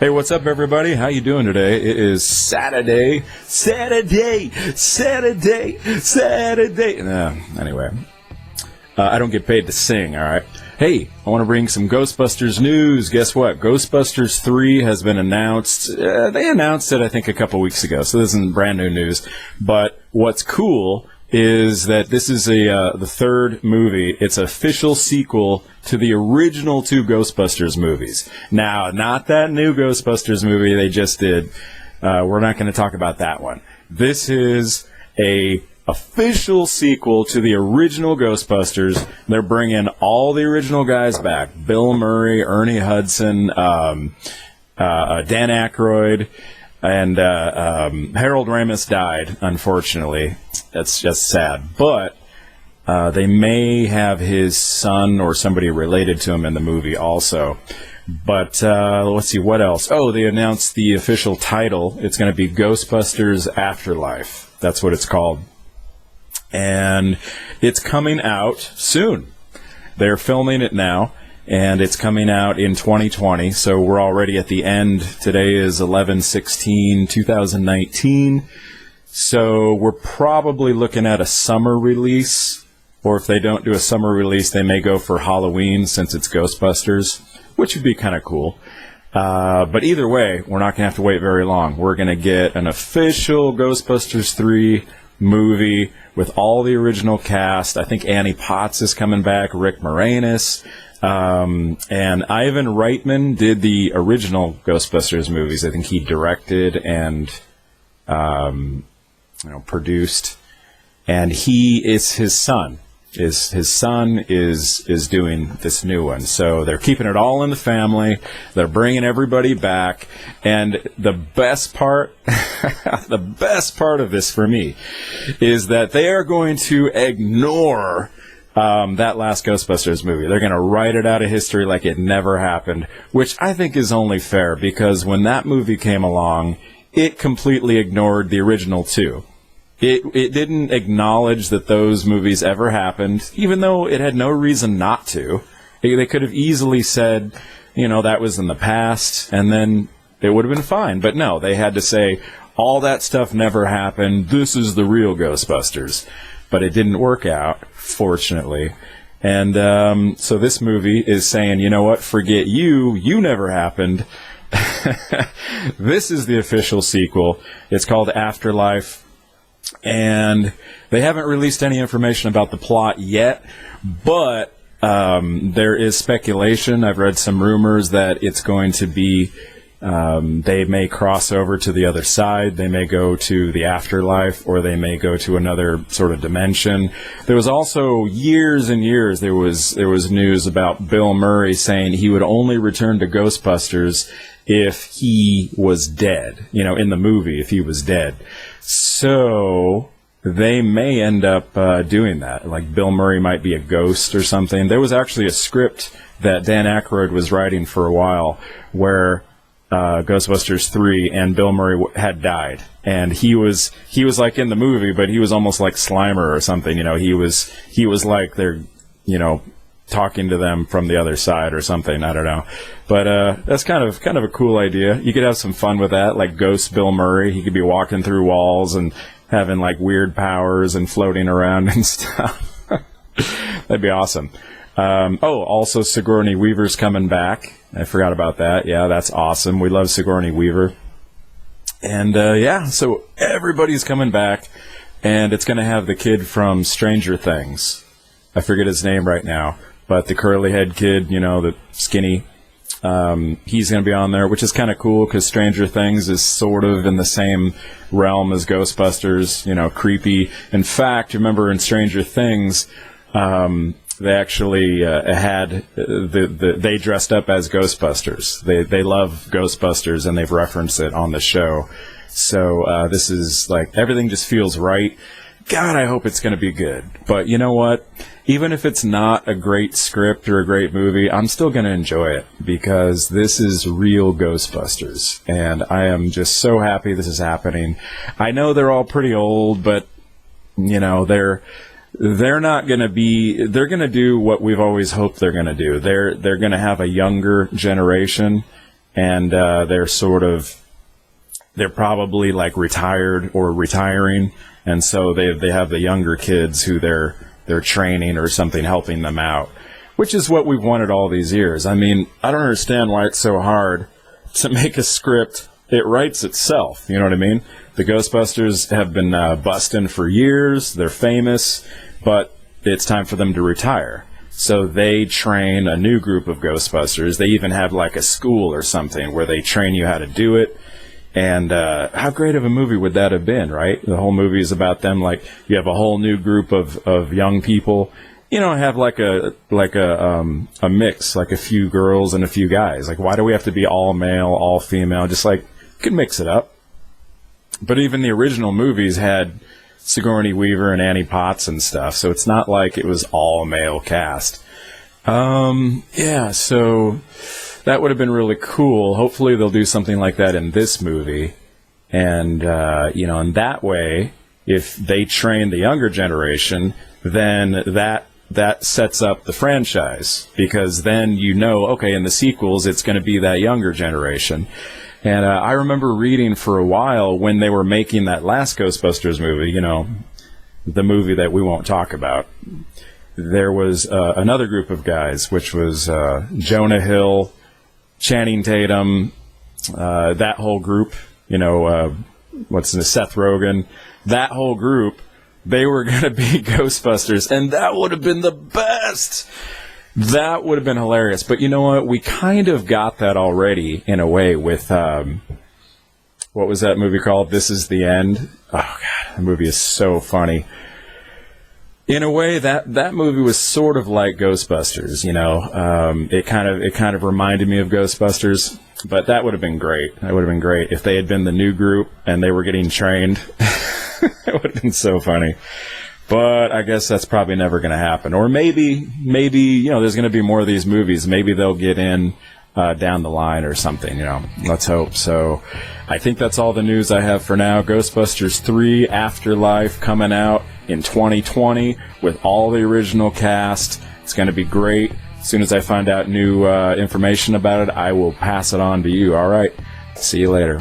Hey, what's up, everybody? How you doing today? It is Saturday. Anyway, I don't get paid to sing, all right? Hey, I want to bring some Ghostbusters news. Guess what? Ghostbusters 3 has been announced. They announced it, I think, a couple weeks ago, so this isn't brand new news. But what's cool is that this is the third movie. It's an official sequel to the original two Ghostbusters movies. Now, not that new Ghostbusters movie they just did. We're not going to talk about that one. This is a official sequel to the original Ghostbusters. They're bringing all the original guys back. Bill Murray, Ernie Hudson, Dan Aykroyd, and Harold Ramis died, unfortunately. That's just sad. But they may have his son or somebody related to him in the movie also. But let's see, what else? Oh, they announced the official title. It's going to be Ghostbusters Afterlife. That's what it's called. And it's coming out soon. They're filming it now, and it's coming out in 2020. So we're already at the end. Today is 11/16/2019. So we're probably looking at a summer release, or if they don't do a summer release, they may go for Halloween since it's Ghostbusters, which would be kind of cool. But either way, we're not going to have to wait very long. We're going to get an official Ghostbusters 3 movie with all the original cast. I think Annie Potts is coming back, Rick Moranis, and Ivan Reitman did the original Ghostbusters movies. I think he directed and produced, and he is his son. His son is doing this new one. So they're keeping it all in the family. They're bringing everybody back. And the best part, the best part of this for me is that they are going to ignore that last Ghostbusters movie. They're going to write it out of history like it never happened, which I think is only fair because when that movie came along, it completely ignored the original two. It didn't acknowledge that those movies ever happened, even though it had no reason not to. They could have easily said, that was in the past, and then it would have been fine. But no, they had to say, all that stuff never happened. This is the real Ghostbusters. But it didn't work out, fortunately. And so this movie is saying, you know what, forget you. You never happened. This is the official sequel. It's called Afterlife. And they haven't released any information about the plot yet, but there is speculation. I've read some rumors that it's going to be, they may cross over to the other side. They may go to the afterlife, or they may go to another sort of dimension. There was also years and years, there was news about Bill Murray saying he would only return to Ghostbusters if he was dead, in the movie, if he was dead. So they may end up doing that. Like Bill Murray might be a ghost or something. There was actually a script that Dan Aykroyd was writing for a while where Ghostbusters 3 and Bill Murray had died. And he was like in the movie, but he was almost like Slimer or something. He was like they're, talking to them from the other side or something. I don't know. But that's kind of a cool idea. You could have some fun with that, like Ghost Bill Murray. He could be walking through walls and having like weird powers and floating around and stuff. That'd be awesome. Also Sigourney Weaver's coming back. I forgot about that. Yeah, that's awesome. We love Sigourney Weaver. And so everybody's coming back, and it's going to have the kid from Stranger Things. I forget his name right now. But the curly-head kid, the skinny, he's going to be on there, which is kind of cool because Stranger Things is sort of in the same realm as Ghostbusters, creepy. In fact, remember in Stranger Things, they actually had they dressed up as Ghostbusters. They love Ghostbusters, and they've referenced it on the show. So this is like everything just feels right. God, I hope it's going to be good. But you know what? Even if it's not a great script or a great movie, I'm still going to enjoy it because this is real Ghostbusters. And I am just so happy this is happening. I know they're all pretty old, but, they're not going to be... They're going to do what we've always hoped they're going to do. They're going to have a younger generation and they're probably like retired or retiring, and so they have the younger kids who they're training or something, helping them out, which is what we've wanted all these years. I mean, I don't understand why it's so hard to make a script. It writes itself, you know what I mean? The Ghostbusters have been busting for years. They're famous, but it's time for them to retire. So they train a new group of Ghostbusters. They even have like a school or something where they train you how to do it. And how great of a movie would that have been, right? The whole movie is about them. Like, you have a whole new group of young people. You know, have like a mix, like a few girls and a few guys. Like, why do we have to be all male, all female? Just like, you could mix it up. But even the original movies had Sigourney Weaver and Annie Potts and stuff, so it's not like it was all male cast. Yeah, so that would have been really cool. Hopefully they'll do something like that in this movie. And, in that way, if they train the younger generation, then that sets up the franchise. Because then okay, in the sequels, it's going to be that younger generation. And I remember reading for a while when they were making that last Ghostbusters movie, the movie that we won't talk about. There was another group of guys, which was Jonah Hill, Channing Tatum, that whole group, Seth Rogen, that whole group, they were going to be Ghostbusters, and that would have been the best. That would have been hilarious. But you know what? We kind of got that already in a way with, what was that movie called? This Is the End. Oh, God, the movie is so funny. In a way, that movie was sort of like Ghostbusters, It kind of reminded me of Ghostbusters, but that would have been great. That would have been great if they had been the new group and they were getting trained. It would have been so funny. But I guess that's probably never going to happen. Or maybe there's going to be more of these movies. Maybe they'll get in down the line or something, Let's hope. So I think that's all the news I have for now. Ghostbusters 3 Afterlife coming out in 2020 with all the original cast. It's going to be great. As soon as I find out new information about it, I will pass it on to you. All right. See you later.